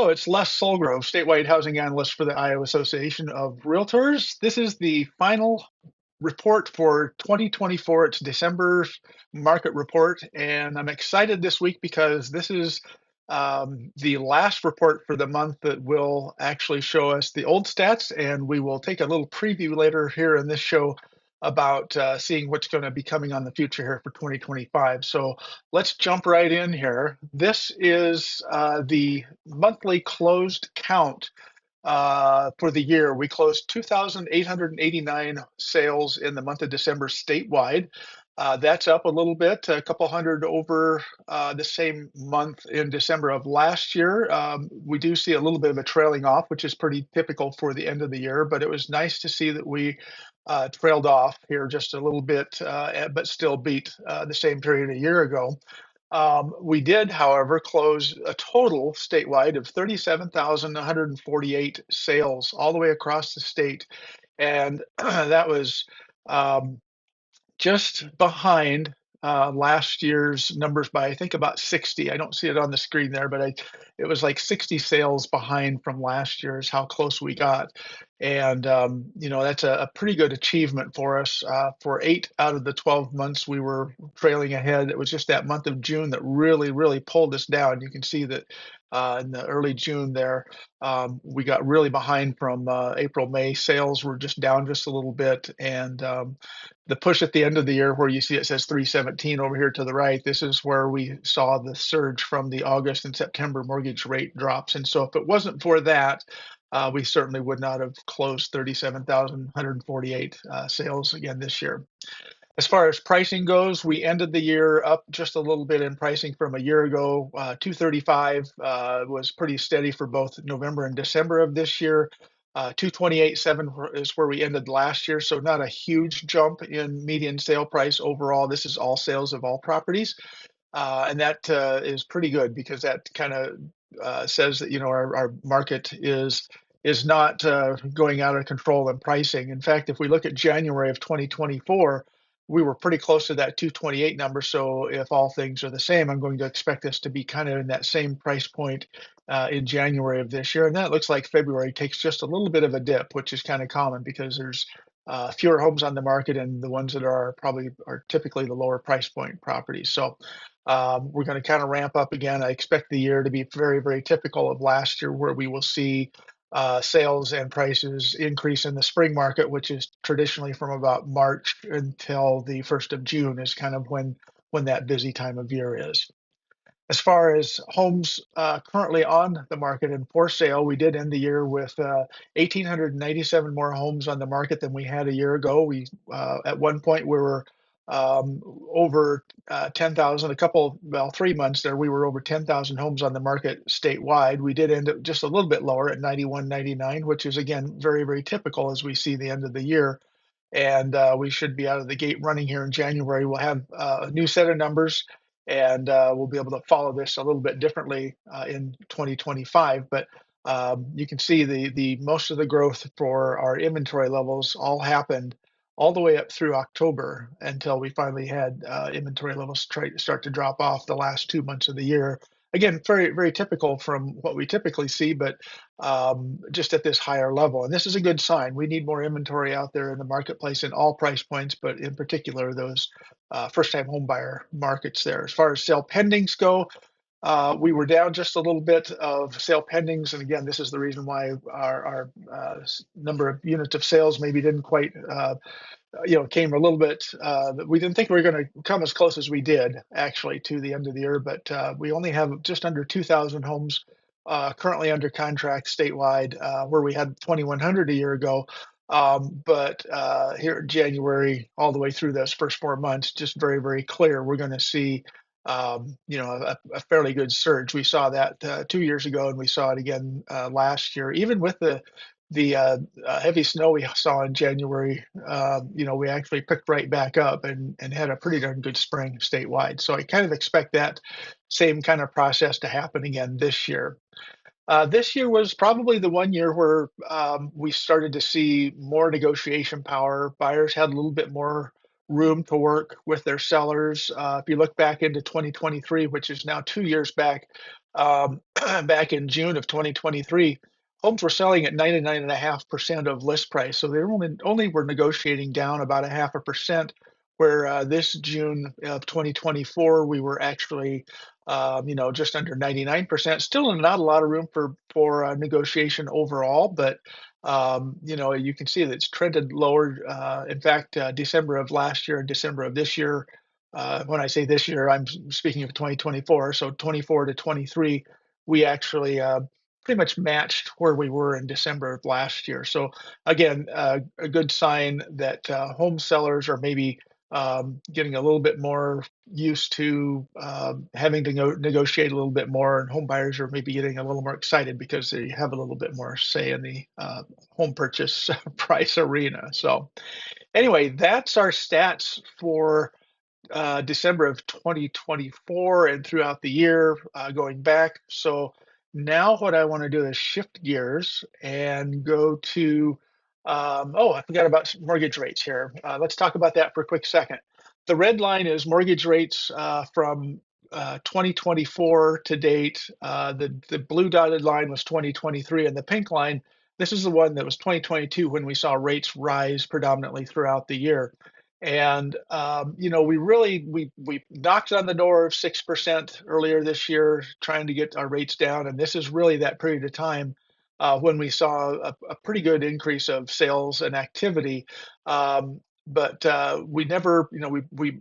Hello, it's Les Sulgrove, statewide housing analyst for the Iowa Association of Realtors. This is the final report for 2024. It's December market report, and I'm excited this week because this is the last report for the month that will actually show us the old stats, and we will take a little preview later here in this show about seeing what's going to be coming on the future here for 2025. So let's jump right in here. This is the monthly closed count for the year. We closed 2,889 sales in the month of December statewide. That's up a little bit, a couple hundred over the same month in December of last year. We do see a little bit of a trailing off, which is pretty typical for the end of the year, but it was nice to see that we trailed off here just a little bit, but still beat the same period a year ago. We did, however, close a total statewide of 37,148 sales all the way across the state. And that was just behind last year's numbers by, I think, about 60. I don't see it on the screen there, but it was like 60 sales behind from last year's how close we got. And, that's a pretty good achievement for us. For 8 out of the 12 months, we were trailing ahead. It was just that month of June that really, really pulled us down. You can see that in the early June there, we got really behind from April, May. Sales were just down just a little bit. And the push at the end of the year where you see it says 317 over here to the right, this is where we saw the surge from the August and September mortgage rate drops. And so if it wasn't for that, we certainly would not have closed 37,148 sales again this year. As far as pricing goes, we ended the year up just a little bit in pricing from a year ago. 235 was pretty steady for both November and December of this year. 228.7 is where we ended last year, so not a huge jump in median sale price overall. This is all sales of all properties, and that is pretty good because that kind of says that our market is not going out of control in pricing. In fact, if we look at January of 2024, we were pretty close to that 228 number. So if all things are the same, I'm going to expect us to be kind of in that same price point in January of this year. And that looks like February takes just a little bit of a dip, which is kind of common because there's fewer homes on the market, and the ones that are typically the lower price point properties. So we're going to kind of ramp up again. I expect the year to be very, very typical of last year, where we will see sales and prices increase in the spring market, which is traditionally from about March until the 1st of June is kind of when that busy time of year is. As far as homes currently on the market and for sale, we did end the year with 1,897 more homes on the market than we had a year ago. We at one point we were over 10,000. 3 months there, we were over 10,000 homes on the market statewide. We did end up just a little bit lower at 91.99, which is again very, very typical as we see the end of the year. And we should be out of the gate running here in January. We'll have a new set of numbers, and we'll be able to follow this a little bit differently in 2025. But you can see the most of the growth for our inventory levels all happened all the way up through October until we finally had inventory levels start to drop off the last 2 months of the year. Again, very, very typical from what we typically see, but just at this higher level. And this is a good sign. We need more inventory out there in the marketplace in all price points, but in particular, those first-time home buyer markets there. As far as sale pendings go, we were down just a little bit of sale pendings. And again, this is the reason why our number of units of sales maybe didn't quite came a little bit. We didn't think we were going to come as close as we did actually to the end of the year, but we only have just under 2,000 homes currently under contract statewide, where we had 2,100 a year ago. But here in January, all the way through those first 4 months, just very, very clear, we're going to see a fairly good surge. We saw that 2 years ago, and we saw it again last year, even with the heavy snow we saw in January. We actually picked right back up and had a pretty darn good spring statewide. So I kind of expect that same kind of process to happen again this year. This year was probably the one year where we started to see more negotiation power. Buyers had a little bit more room to work with their sellers. If you look back into 2023, which is now 2 years back, back in June of 2023, homes were selling at 99.5% of list price. So they only were negotiating down about a half a percent. Where this June of 2024, we were actually, just under 99%. Still not a lot of room for negotiation overall, but you can see that it's trended lower. In fact, December of last year and December of this year, when I say this year, I'm speaking of 2024. So 24 to 23, we actually pretty much matched where we were in December of last year. So again, a good sign that home sellers are maybe getting a little bit more used to having to negotiate a little bit more, and home buyers are maybe getting a little more excited because they have a little bit more say in the home purchase price arena. So anyway, that's our stats for December of 2024 and throughout the year going back. So now what I want to do is shift gears and go to, oh, I forgot about mortgage rates here. Let's talk about that for a quick second. The red line is mortgage rates from 2024 to date. The blue dotted line was 2023, and the pink line, this is the one that was 2022 when we saw rates rise predominantly throughout the year. And we knocked on the door of 6% earlier this year, trying to get our rates down, and this is really that period of time when we saw a pretty good increase of sales and activity. But we never, we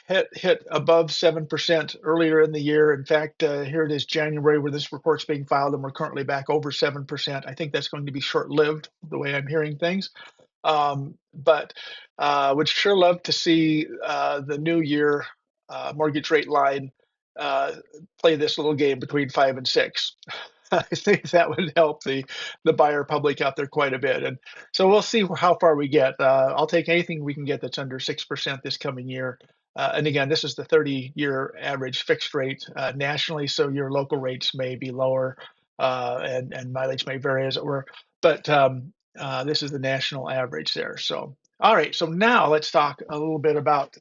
hit above 7% earlier in the year. In fact, here it is January where this report's being filed, and we're currently back over 7%. I think that's going to be short-lived, the way I'm hearing things. But would sure love to see the new year mortgage rate line uh, play this little game between 5 and 6. I think that would help the buyer public out there quite a bit, and so we'll see how far we get. I'll take anything we can get that's under 6% this coming year. And again, this is the 30-year average fixed rate nationally, so your local rates may be lower and mileage may vary as it were. But this is the national average there. So, all right. So now let's talk a little bit about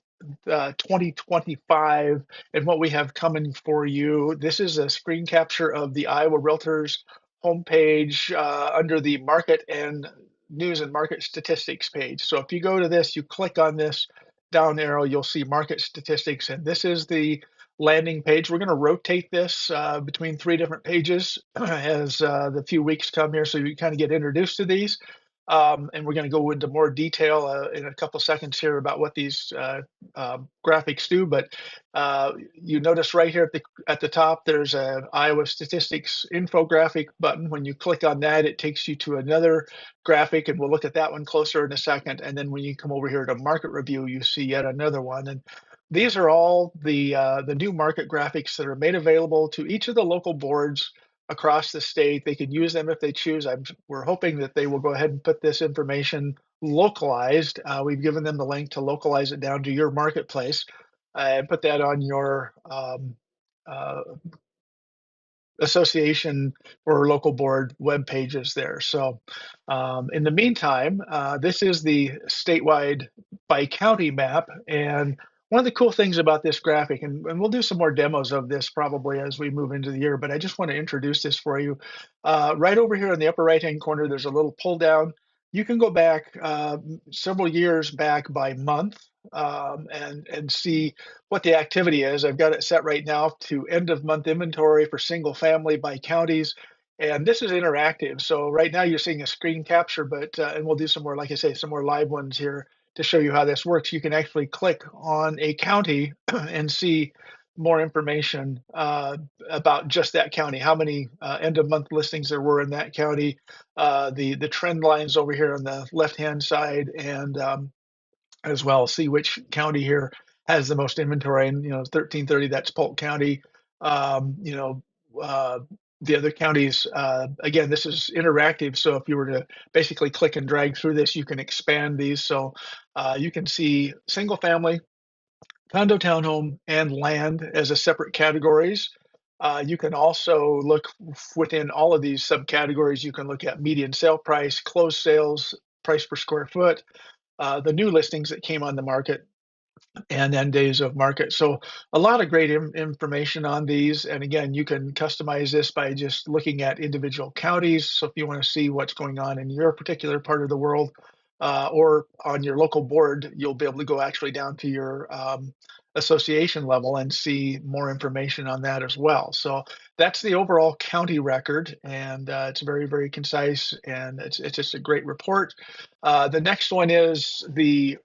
2025 and what we have coming for you. This is a screen capture of the Iowa Realtors homepage under the market and news and market statistics page. So if you go to this, you click on this down arrow, you'll see market statistics, and this is the landing page. We're going to rotate this between three different pages as the few weeks come here, so you kind of get introduced to these. And we're going to go into more detail in a couple seconds here about what these graphics do. But you notice right here at the top, there's an Iowa Statistics infographic button. When you click on that, it takes you to another graphic, and we'll look at that one closer in a second. And then when you come over here to market review, you see yet another one. And these are all the new market graphics that are made available to each of the local boards across the state. They can use them if they choose. We're hoping that they will go ahead and put this information localized. We've given them the link to localize it down to your marketplace and put that on your uh, association or local board web pages there. So in the meantime, this is the statewide by county map. And one of the cool things about this graphic, and we'll do some more demos of this probably as we move into the year, but I just want to introduce this for you. Right over here in the upper right-hand corner, there's a little pull down. You can go back several years back by month and see what the activity is. I've got it set right now to end of month inventory for single family by counties. And this is interactive. So right now you're seeing a screen capture, but and we'll do some more, like I say, some more live ones here to show you how this works. You can actually click on a county and see more information about just that county, how many end of month listings there were in that county, the trend lines over here on the left hand side, and as well see which county here has the most inventory. And 1330, that's Polk County. um, you know uh, the other counties, again, this is interactive, so if you were to basically click and drag through this, you can expand these. So you can see single family, condo, townhome, and land as a separate categories. You can also look within all of these subcategories. You can look at median sale price, closed sales, price per square foot, the new listings that came on the market, and then days of market. So a lot of great information on these. And again, you can customize this by just looking at individual counties. So if you want to see what's going on in your particular part of the world, or on your local board, you'll be able to go actually down to your association level and see more information on that as well. So that's the overall county record, and it's very, very concise, and it's just a great report. The next one is the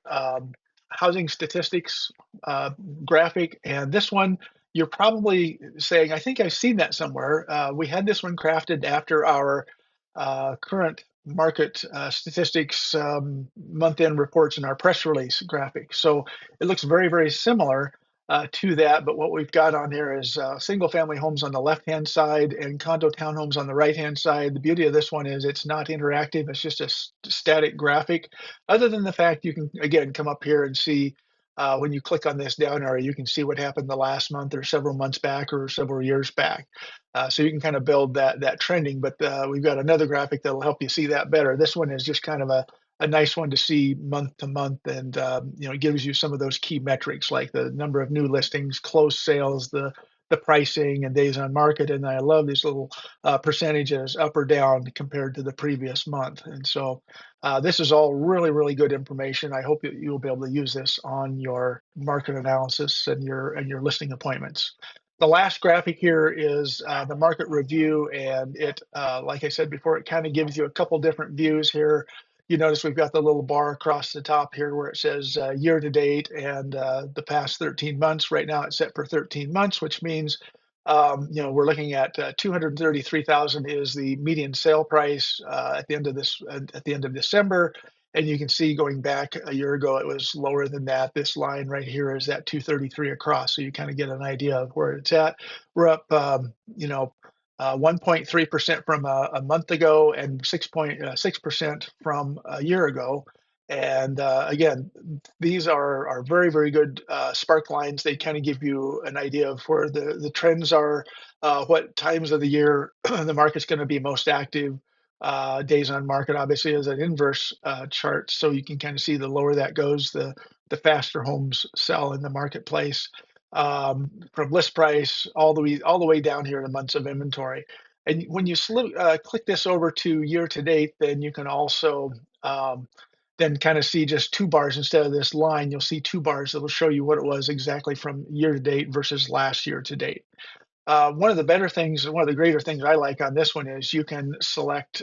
housing statistics uh, graphic, and this one you're probably saying, "I think I've seen that somewhere." We had this one crafted after our current market statistics month-end reports in our press release graphic. So it looks very, very similar to that, but what we've got on here is single-family homes on the left-hand side and condo townhomes on the right-hand side. The beauty of this one is it's not interactive; it's just a static graphic. Other than the fact you can again come up here and see when you click on this down arrow, you can see what happened the last month or several months back or several years back. So you can kind of build that trending, but we've got another graphic that'll help you see that better. This one is just kind of a nice one to see month to month, and it gives you some of those key metrics like the number of new listings, closed sales, the pricing, and days on market. And I love these little percentages up or down compared to the previous month. And so this is all really, really good information. I hope that you'll be able to use this on your market analysis and your listing appointments. The last graphic here is the market review, and it, like I said before, it kind of gives you a couple different views here. You notice we've got the little bar across the top here where it says year to date and the past 13 months. Right now it's set for 13 months, which means we're looking at 233,000 is the median sale price at the end of this at the end of December. And you can see going back a year ago, it was lower than that. This line right here is at 233 across. So you kind of get an idea of where it's at. We're up, 1.3% from a month ago and 6.6% from a year ago. And again, these are very, very good spark lines. They kind of give you an idea of where the trends are, what times of the year the market's going to be most active. Days on market obviously is an inverse chart, so you can kind of see the lower that goes, the faster homes sell in the marketplace, from list price all the way down here to months of inventory. And when you click this over to year to date, then you can also then kind of see just two bars instead of this line. You'll see two bars that will show you what it was exactly from year to date versus last year to date. One of the better things, one of the greater things I like on this one is you can select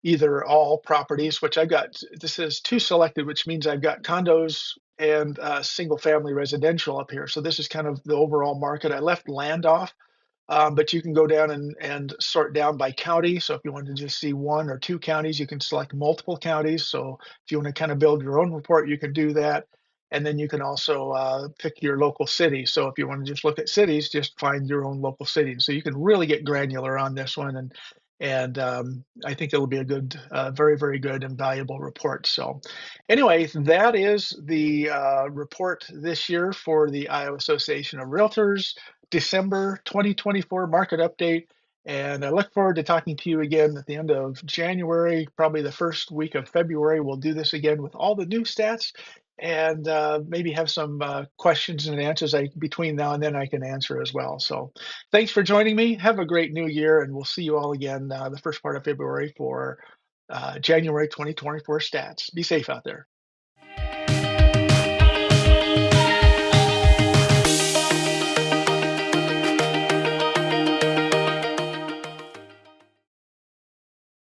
either all properties, which I've got. This is two selected, which means I've got condos and single family residential up here. So this is kind of the overall market. I left land off, but you can go down and sort down by county. So if you want to just see one or two counties, you can select multiple counties. So if you want to kind of build your own report, you can do that. And then you can also pick your local city. So if you want to just look at cities, just find your own local city. So you can really get granular on this one, and I think it'll be a good, very, very good and valuable report. So anyway, that is the report this year for the Iowa Association of Realtors. December 2024 market update. And I look forward to talking to you again at the end of January, probably the first week of February. We'll do this again with all the new stats and maybe have some questions and answers between now and then I can answer as well. So thanks for joining me. Have a great new year, and we'll see you all again the first part of February for January 2024 stats. Be safe out there.